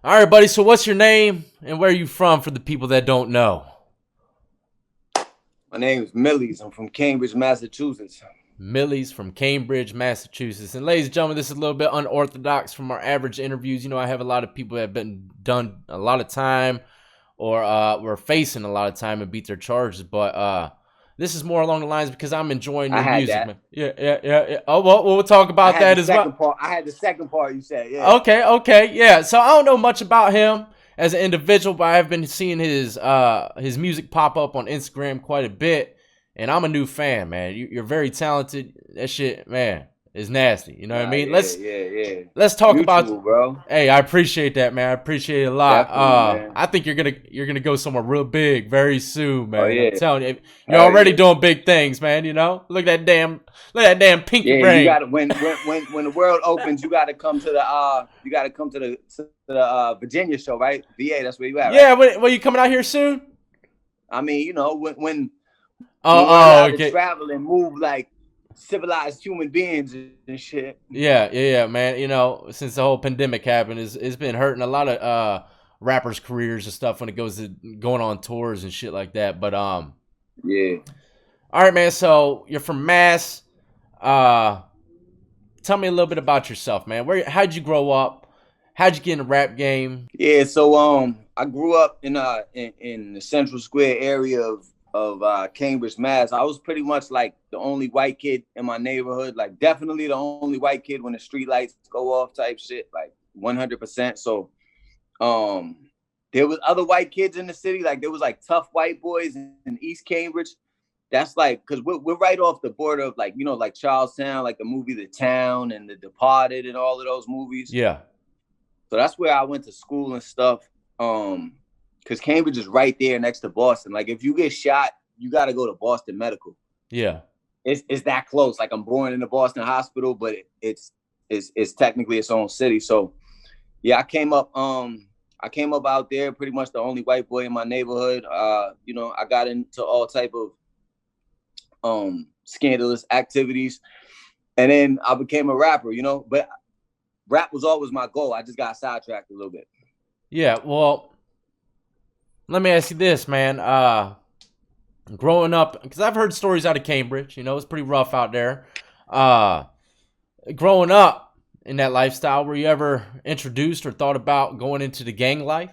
All right, buddy. So what's your name and where are you from for the people that don't know? My name is MILLYZ. I'm from Cambridge, Massachusetts. MILLYZ from Cambridge, Massachusetts. And ladies and gentlemen, this is a little bit unorthodox from our average interviews. You know, I have a lot of people that have been done a lot of time or were facing a lot of time and beat their charges. But this is more along the lines because I'm enjoying I your had music, that. man. Yeah. Oh, well, we'll talk I about had that the as well. second part. I had the second part you said, yeah. Okay, yeah. So I don't know much about him as an individual, but I've been seeing his music pop up on Instagram quite a bit, and I'm a new fan, man. You're very talented. That shit, man, is nasty. You know what I Nah, mean? yeah, yeah, yeah. Let's talk about. Mutual, bro. Hey, I appreciate that, man. I appreciate it a lot. Definitely, man. I think you're gonna go somewhere real big very soon, Oh man. I'm yeah. telling you, you're Hell already yeah. doing big things, man. You know, look at that damn pinky Yeah, you ring. gotta when the world opens, you gotta come to the Virginia show, right? VA, that's where you at, right? Yeah, what you coming out here soon? I mean, when we're Oh, allowed to okay. travel and move like civilized human beings and shit. Yeah, man. You know, since the whole pandemic happened, it's been hurting a lot of rappers' careers and stuff when it goes to going on tours and shit like that. But Yeah. all right, man. So you're from Mass. Uh, Tell me a little bit about yourself, man. How'd you grow up? How'd you get in the rap game? Yeah, so I grew up in the Central Square area of Cambridge, Mass. I was pretty much like the only white kid in my neighborhood, like definitely the only white kid when the street lights go off type shit, like 100%. So um there was other white kids in the city, like there was like tough white boys in East Cambridge. That's like because we're right off the border of like, like Charlestown, like the movie The Town and The Departed and all of those movies. Yeah, So that's where I went to school and stuff. Because Cambridge is right there next to Boston. Like if you get shot, you got to go to Boston Medical. yeah, It's that close. Like I'm born in the Boston Hospital, but it's technically its own city. So yeah, I came up out there, pretty much the only white boy in my neighborhood. I got into all type of scandalous activities, and then I became a rapper. But rap was always my goal. I just got sidetracked a little bit. yeah. Well, let me ask you this, man. Growing up, because I've heard stories out of Cambridge. You know, it's pretty rough out there. Uh, Growing up in that lifestyle, were you ever introduced or thought about going into the gang life?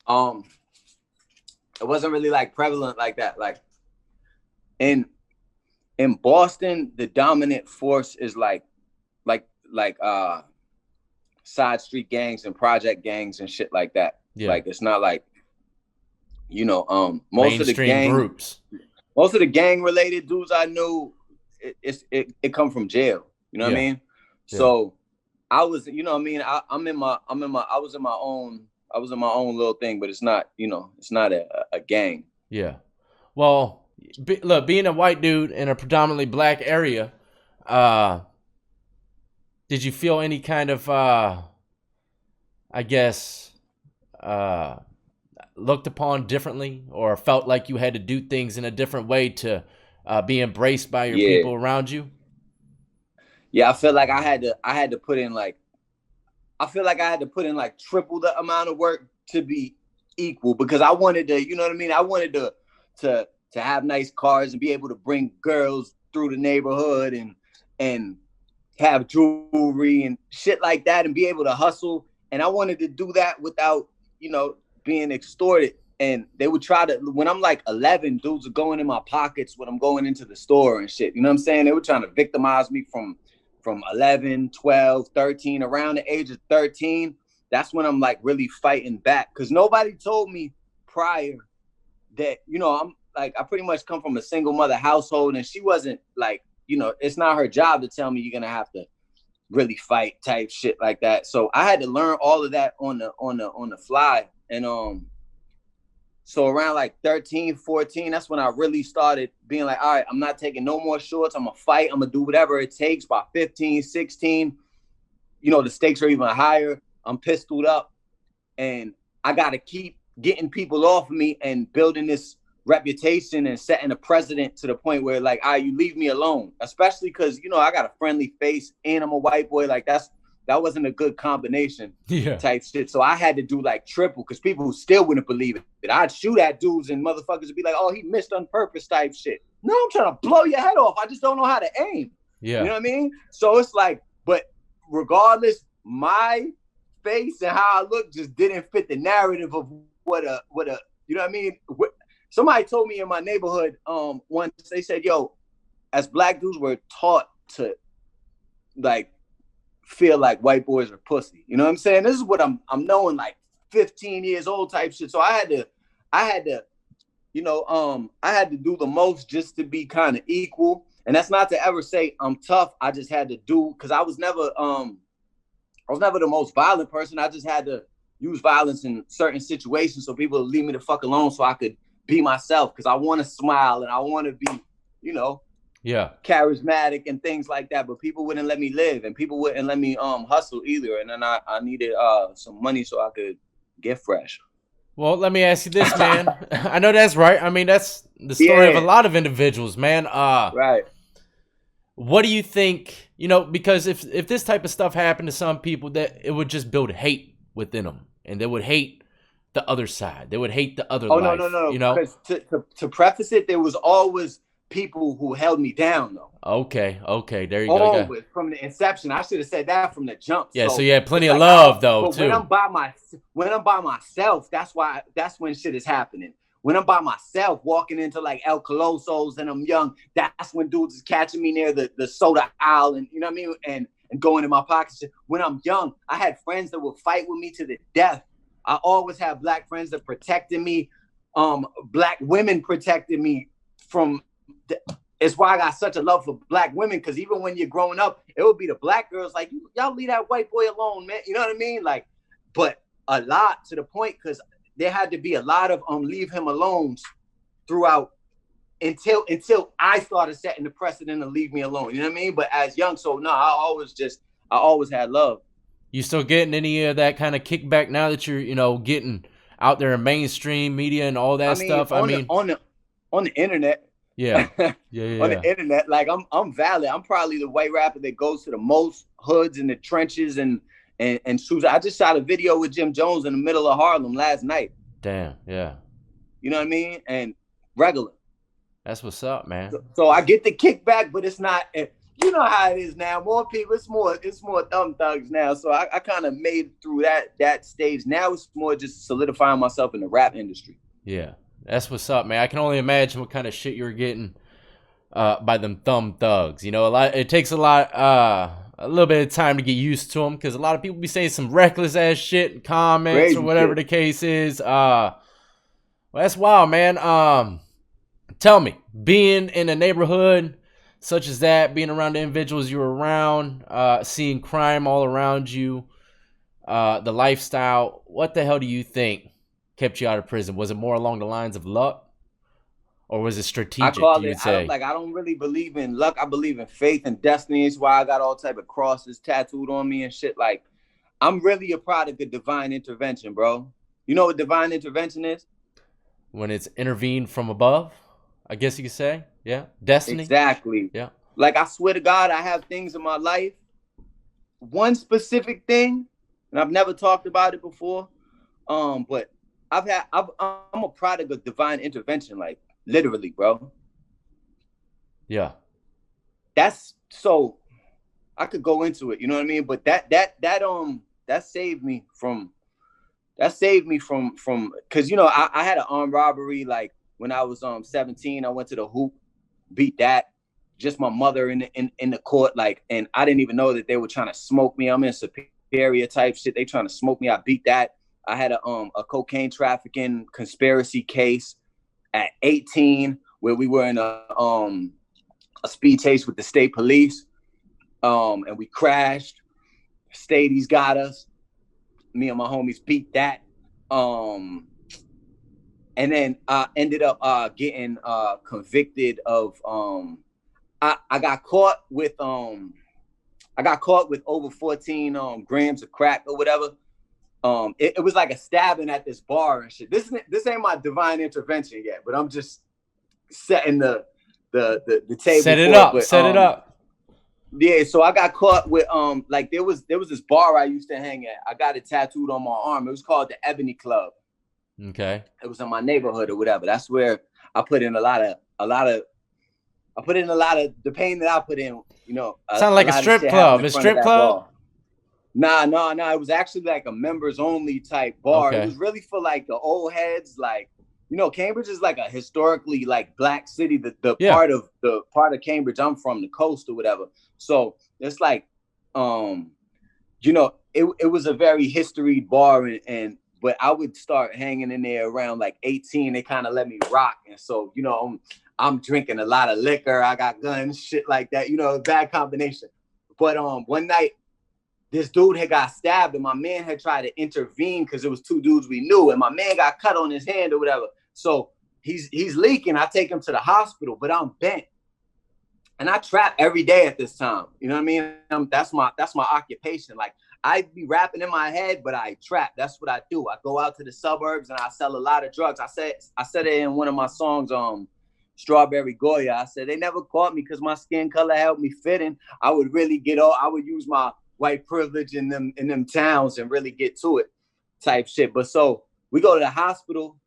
Um, it wasn't really like prevalent like that. Like in in Boston, the dominant force is like side street gangs and project gangs and shit like that. Yeah, Like it's not like most of the mainstream gang groups. most of the gang related dudes I knew it come from jail. You know what I Yeah, mean? yeah, So I was, what I mean, I was in my own little thing, but it's not a gang. yeah. Well, look, being a white dude in a predominantly black area, uh, did you feel any kind of, I guess, uh, looked upon differently, or felt like you had to do things in a different way to be embraced by your Yeah. people around you? Yeah, I feel like I had to put in like triple the amount of work to be equal because I wanted to, you know what I mean? I wanted to have nice cars and be able to bring girls through the neighborhood and have jewelry and shit like that and be able to hustle. And I wanted to do that without, being extorted. And they would try to, when I'm like 11, dudes are going in my pockets when I'm going into the store and shit. You know what I'm saying? They were trying to victimize me from 11, 12, 13, around the age of 13. That's when I'm like really fighting back. Cause nobody told me prior that, I'm like, I pretty much come from a single mother household and she wasn't like, it's not her job to tell me you're going to have to really fight type shit like that. So I had to learn all of that on the fly. And so around like 13, 14, that's when I really started being like, all right, I'm not taking no more shorts. I'm gonna fight. I'm gonna do whatever it takes. By 15, 16, the stakes are even higher. I'm pistoled up and I gotta keep getting people off of me and building this reputation and setting a precedent to the point where like, all right, you leave me alone, especially because, I got a friendly face and I'm a white boy. Like that's wasn't a good combination Yeah. type shit. So I had to do like triple because people still wouldn't believe it. I'd shoot at dudes and motherfuckers would be like, oh, he missed on purpose type shit. No, I'm trying to blow your head off. I just don't know how to aim. Yeah. You know what I mean? So it's like, but regardless, my face and how I look just didn't fit the narrative of what a you know what I mean? Somebody told me in my neighborhood once, they said, yo, as black dudes, we're taught to like feel like white boys are pussy. You know what I'm saying? This is what I'm knowing, like 15 years old type shit. So I had to, you know, I had to do the most just to be kind of equal. And that's not to ever say I'm tough. I just had to do, because I was never the most violent person. I just had to use violence in certain situations so people would leave me the fuck alone so I could be myself, because I want to smile and I want to be, you know, charismatic and things like that. But people wouldn't let me live, and people wouldn't let me hustle either. And then I needed some money so I could get fresh. Well, let me ask you this, man. I know that's right. I mean, that's the story of a lot of individuals, man. Right. What do you think, you know, because if this type of stuff happened to some people, that it would just build hate within them, and they would hate the other side. They would hate the other life. No. You know? Because to preface it, there was always people who held me down, though. Okay. There you always, go. from the inception. I should have said that from the jump. Yeah, so you had plenty of love, though, too. When I'm by myself, that's when shit is happening. When I'm by myself, walking into like El Colosos and I'm young, that's when dudes is catching me near the soda aisle, and you know what I mean, and going in my pockets. When I'm young, I had friends that would fight with me to the death. I always had black friends that protected me. Black women protected me from. It's why I got such a love for black women, because even when you're growing up, it would be the black girls like, y'all leave that white boy alone, man. You know what I mean? Like, but a lot to the point, because there had to be a lot of leave him alone throughout until I started setting the precedent to leave me alone. You know what I mean? But as young, so no, I always had love. You still getting any of that kind of kickback now that you're, you know, getting out there in mainstream media and all that stuff? On the internet. Yeah. On the internet, like I'm valid. I'm probably the white rapper that goes to the most hoods in the trenches and shoots. I just shot a video with Jim Jones in the middle of Harlem last night. Damn, yeah. You know what I mean? And regular. That's what's up, man. So I get the kickback, but it's not. You know how it is now. More people. It's more thumb thugs now. So I kind of made through that stage. Now it's more just solidifying myself in the rap industry. Yeah. That's what's up, man. I can only imagine what kind of shit you were getting by them thumb thugs. You know, it takes a little bit of time to get used to them, because a lot of people be saying some reckless ass shit in comments crazy or whatever shit. The case is. Well, that's wild, man. Tell me, being in a neighborhood such as that, being around the individuals you were around, seeing crime all around you, the lifestyle, what the hell do you think kept you out of prison? Was it more along the lines of luck, or was it strategic? I don't really believe in luck. I believe in faith and destiny. It's why I got all type of crosses tattooed on me and shit. Like, I'm really a product of divine intervention, bro. You know what divine intervention is? When it's intervened from above, I guess you could say. Yeah, destiny. Exactly. Yeah. Like, I swear to God, I have things in my life. One specific thing, and I've never talked about it before, but I'm a product of divine intervention, like literally, bro. Yeah. That's so I could go into it, you know what I mean? But that saved me from because you know I had an armed robbery like when I was 17. I went to the hoop, beat that. Just my mother in the court, like, and I didn't even know that they were trying to smoke me. I'm in Superior type shit. They trying to smoke me. I beat that. I had a cocaine trafficking conspiracy case at 18 where we were in a speed chase with the state police, and we crashed. Stadies got us. Me and my homies beat that, and then I ended up getting convicted of. I got caught with over 14 grams of crack or whatever. It was like a stabbing at this bar and shit. This ain't my divine intervention yet, but I'm just setting the table. Set it up. Yeah, so I got caught with like there was this bar I used to hang at. I got it tattooed on my arm. It was called the Ebony Club. Okay. It was in my neighborhood or whatever. That's where I put in I put in a lot of the pain that I put in, Sound a like a lot of strip shit happened club. in A front of strip that club? bar. Nah, no, no. It was actually like a members only type bar. It Okay. was really for like the old heads. Like, Cambridge is like a historically like black city. The Yeah. part of Cambridge I'm from, the coast or whatever. So it's like, it was a very history bar, and but I would start hanging in there around like 18. They kind of let me rock, and so I'm drinking a lot of liquor. I got guns, shit like that. Bad combination. But one night this dude had got stabbed, and my man had tried to intervene because it was two dudes we knew, and my man got cut on his hand or whatever. So he's leaking. I take him to the hospital, but I'm bent. And I trap every day at this time. You know what I mean? That's my occupation. Like, I'd be rapping in my head, but I trap. That's what I do. I go out to the suburbs and I sell a lot of drugs. I said it in one of my songs, Strawberry Goya. I said they never caught me because my skin color helped me fit in. I would really I would use my white privilege in them towns and really get to it type shit. But so we go to the hospital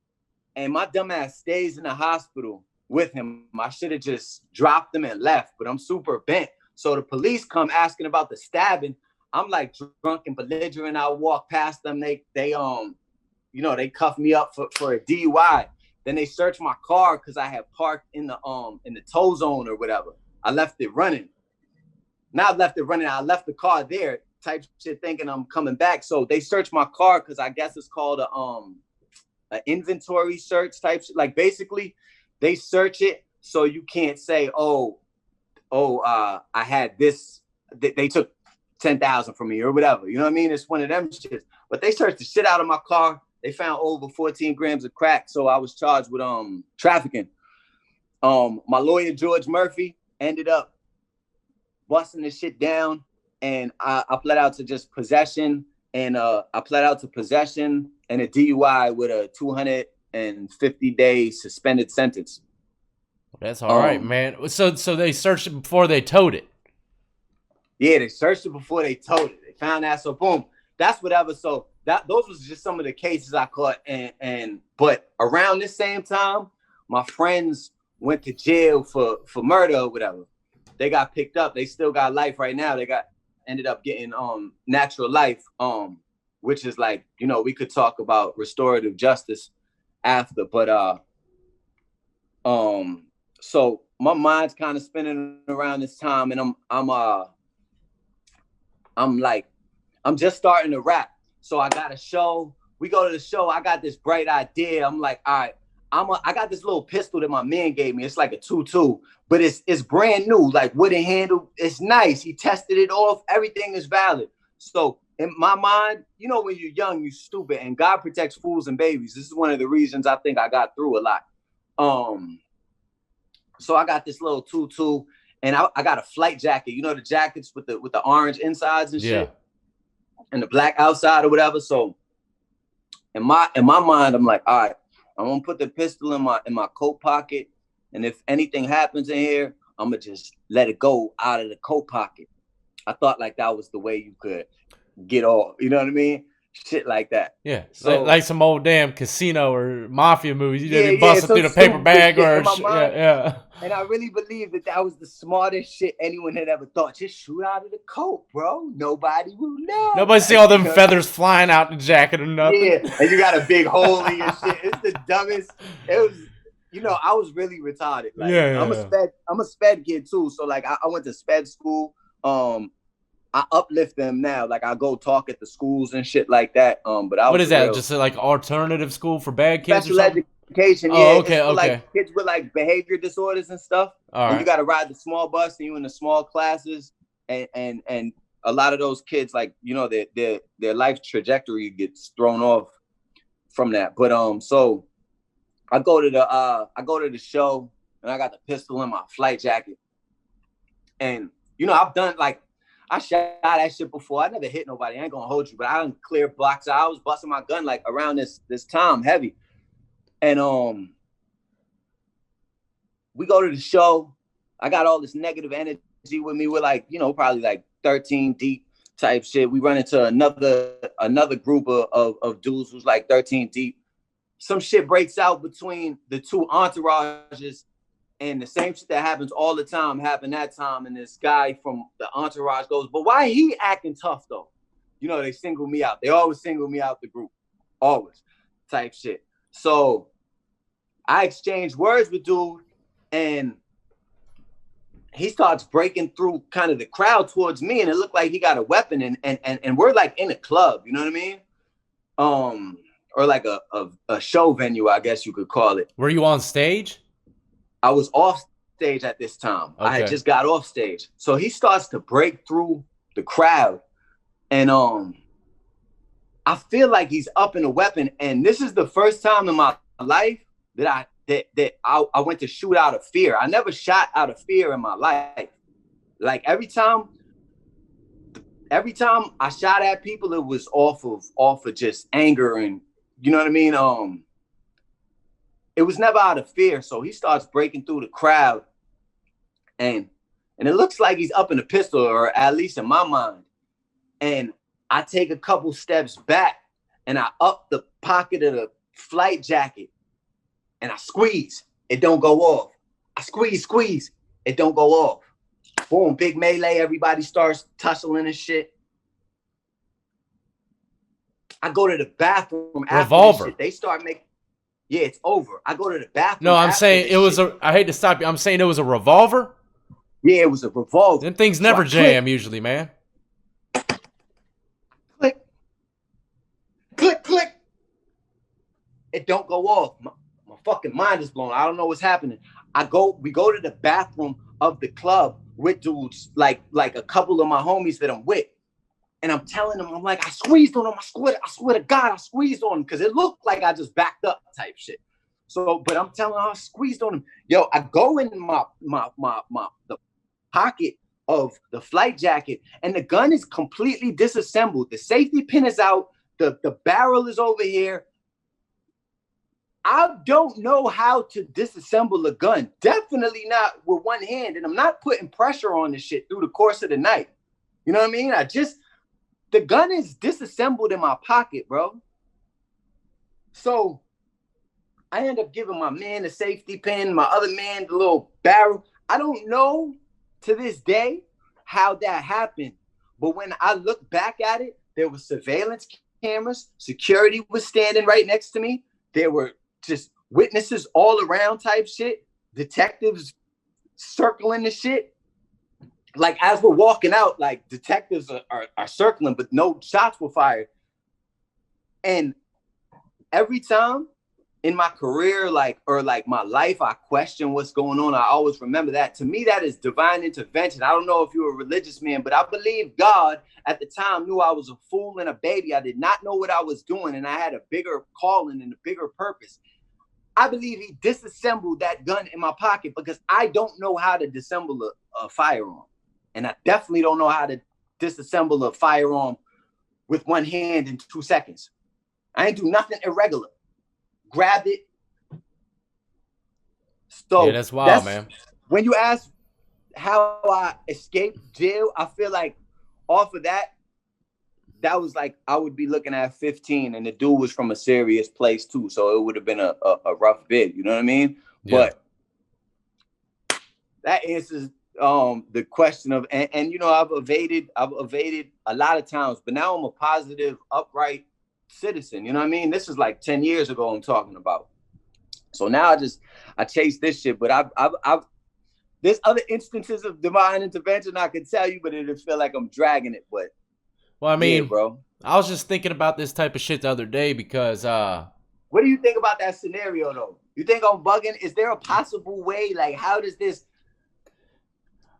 and my dumb ass stays in the hospital with him. I should have just dropped him and left, but I'm super bent. So the police come asking about the stabbing. I'm like drunk and belligerent. I walk past them. They cuff me up for a DUI. Then they search my car because I had parked in the tow zone or whatever. I left it running. Not left it running. I left the car there type shit thinking I'm coming back. So they search my car because I guess it's called an inventory search type shit. Like basically they search it so you can't say, I had this. They took 10,000 from me or whatever. You know what I mean? It's one of them shits. But they searched the shit out of my car. They found over 14 grams of crack. So I was charged with trafficking. My lawyer, George Murphy, ended up busting this shit down. And I pled out to just possession. And I pled out to possession and a DUI with a 250-day suspended sentence. That's all right, man. So they searched it before they towed it. Yeah, they searched it before they towed it. They found that, so boom, that's whatever. So those was just some of the cases I caught, but around this same time, my friends went to jail for murder or whatever. They got picked up. They still got life right now. They ended up getting natural life, which is like, we could talk about restorative justice after, but so my mind's kind of spinning around this time, and I'm just starting to rap. So I got a show. We go to the show. I got this bright idea. I'm like, all right, I got this little pistol that my man gave me. It's like a 22, but it's brand new, like wooden handle. It's nice. He tested it off. Everything is valid. So in my mind, when you're young, you're stupid, and God protects fools and babies. This is one of the reasons I think I got through a lot. So I got this little 22. And I got a flight jacket, the jackets with the orange insides and shit, and the black outside or whatever. So in my mind, I'm like, all right, I'm gonna put the pistol in my coat pocket, and if anything happens in here, I'm gonna just let it go out of the coat pocket. I thought like that was the way you could get off. You know what I mean? Shit like that. Yeah, so like some old damn casino or mafia movies. You just yeah, busting through the paper bag or yeah. And I really believe that was the smartest shit anyone had ever thought. Just shoot out of the coat, bro. Nobody will know. Nobody see all them feathers flying out the jacket or nothing. Yeah, and you got a big hole in your shit. It's the dumbest. It was, I was really retarded. Like, I'm a sped kid too. So like, I went to sped school. I uplift them now. Like I go talk at the schools and shit like that. But what is that? Just like alternative school for bad kids special or something? Education. Oh, yeah, okay, it's for okay. Like kids with like behavior disorders and stuff. All and right. you got to ride the small bus, and you in the small classes, and a lot of those kids, like their life trajectory gets thrown off from that. But so I go to the show, and I got the pistol in my flight jacket, and I've done like. I shot that shit before. I never hit nobody. I ain't gonna hold you, but I done clear blocks. I was busting my gun like around this time heavy. And we go to the show. I got all this negative energy with me. We're like, you know, probably like 13 deep type shit. We run into another group of dudes who's like 13 deep. Some shit breaks out between the two entourages, and the same shit that happens all the time happened that time. And this guy from the entourage goes, but why he acting tough though? You know, they single me out. They always single me out the group. Always. Type shit. So I exchanged words with dude, and he starts breaking through kind of the crowd towards me, and it looked like he got a weapon, and we're like in a club, you know what I mean? Or like a show venue, I guess you could call it. Were you on stage? I was off stage at this time. Okay. I had just got off stage. So he starts to break through the crowd, and I feel like he's up in a weapon. And this is the first time in my life that I went to shoot out of fear. I never shot out of fear in my life. Like every time I shot at people, it was off of just anger, and you know what I mean? It was never out of fear. So he starts breaking through the crowd, and it looks like he's up in a pistol, or at least in my mind. And I take a couple steps back, and I up the pocket of the flight jacket, and I squeeze. It don't go off. I squeeze. It don't go off. Boom, big melee. Everybody starts tussling and shit. I go to the bathroom after Revolver. this shit. They start making. Yeah, it's over. I go to the bathroom. No, I'm saying it was I hate to stop you. I'm saying it was a revolver. Yeah, it was a revolver. Them things never jam usually, man. Click. It don't go off. My fucking mind is blown. I don't know what's happening. We go to the bathroom of the club with dudes, like a couple of my homies that I'm with. And I'm telling them, I'm like, I squeezed on him. I swear to God, I squeezed on him, because it looked like I just backed up type shit. So, but I'm telling them I squeezed on him. Yo, I go in the pocket of the flight jacket, and the gun is completely disassembled. The safety pin is out. The barrel is over here. I don't know how to disassemble a gun. Definitely not with one hand. And I'm not putting pressure on this shit through the course of the night. You know what I mean? The gun is disassembled in my pocket, bro. So I end up giving my man the safety pin, my other man the little barrel. I don't know to this day how that happened. But when I look back at it, there was surveillance cameras. Security was standing right next to me. There were just witnesses all around type shit. Detectives circling the shit. Like as we're walking out, like detectives are circling, but no shots were fired. And every time in my career, or my life, I question what's going on. I always remember that. To me, that is divine intervention. I don't know if you're a religious man, but I believe God at the time knew I was a fool and a baby. I did not know what I was doing, and I had a bigger calling and a bigger purpose. I believe he disassembled that gun in my pocket because I don't know how to disassemble a firearm. And I definitely don't know how to disassemble a firearm with one hand in 2 seconds. I ain't do nothing irregular. Grabbed it. So yeah, that's wild, man. When you ask how I escaped jail, I feel like off of that was like I would be looking at 15, and the dude was from a serious place too. So it would have been a rough bid. You know what I mean? Yeah. But that answers the question of, and you know, I've evaded a lot of times, but now I'm a positive, upright citizen. You know what I mean? This is like 10 years ago I'm talking about. So now I chase this shit, but I've there's other instances of divine intervention I can tell you, but it'll feel like I'm dragging it. But well, I mean, yeah, bro, I was just thinking about this type of shit the other day because what do you think about that scenario though? You think I'm bugging? Is there a possible way? Like, how does this?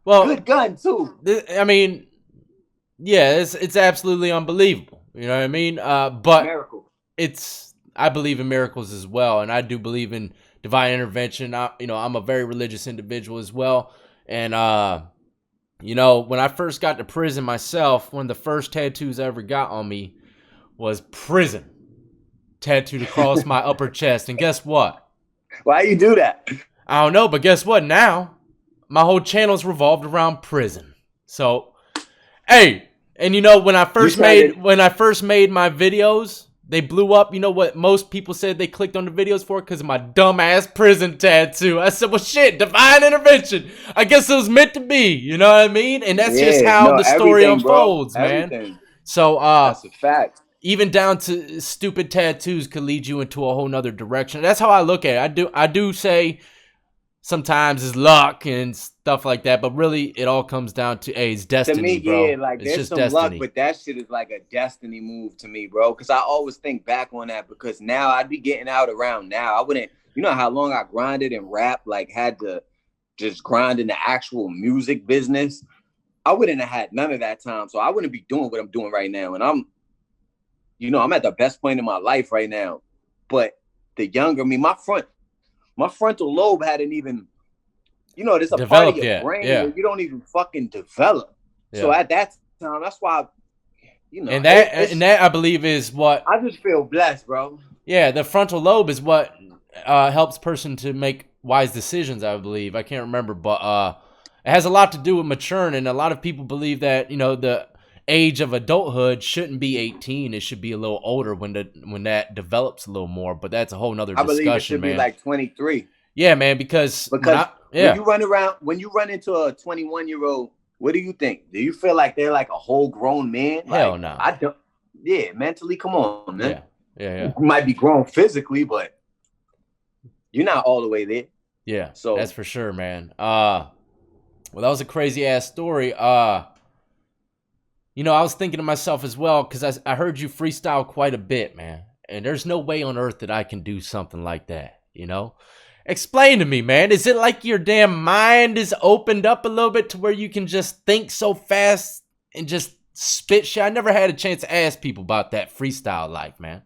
Well, good gun too. I mean, yeah, it's absolutely unbelievable. You know what I mean? But miracle. I believe in miracles as well, and I do believe in divine intervention. I'm a very religious individual as well, and when I first got to prison myself, one of the first tattoos I ever got on me was prison tattooed across my upper chest. And guess what? Why you do that? I don't know, but guess what? Now my whole channel's revolved around prison. So, hey, and you know, when I first made my videos, they blew up. You know what most people said they clicked on the videos for? Because of my dumbass prison tattoo. I said, well, shit, divine intervention. I guess it was meant to be. You know what I mean? And that's just how the story unfolds, man. Everything. So, that's a fact. Even down to stupid tattoos could lead you into a whole nother direction. That's how I look at it. I do say sometimes it's luck and stuff like that, but really it all comes down to, hey, it's destiny, to me, bro. Yeah, like it's there's just some destiny. luck, but that shit is like a destiny move to me, bro. Because I always think back on that, because now I'd be getting out around now. I wouldn't, you know how long I grinded and rap, like had to just grind in the actual music business. I wouldn't have had none of that time. So I wouldn't be doing what I'm doing right now. And I'm at the best point in my life right now. But the younger me, my frontal lobe hadn't even, there's a part of your brain where you don't even fucking develop. Yeah. So at that time, that's why, and that I believe is what I just feel blessed, bro. Yeah, the frontal lobe is what helps person to make wise decisions, I believe. I can't remember, but it has a lot to do with maturing, and a lot of people believe that, the age of adulthood shouldn't be 18. It should be a little older when that develops a little more, but that's a whole nother discussion, man. I believe it should be like 23. Yeah, man, because when you run into a 21-year-old, what do you think? Do you feel like they're like a whole grown man? Hell no. I don't. Yeah, mentally, come on, man. Yeah. You might be grown physically, but you're not all the way there. Yeah, so that's for sure, man. Well, that was a crazy ass story. I was thinking to myself as well, because I heard you freestyle quite a bit, man. And there's no way on earth that I can do something like that, Explain to me, man. Is it like your damn mind is opened up a little bit to where you can just think so fast and just spit shit? I never had a chance to ask people about that freestyle life, man.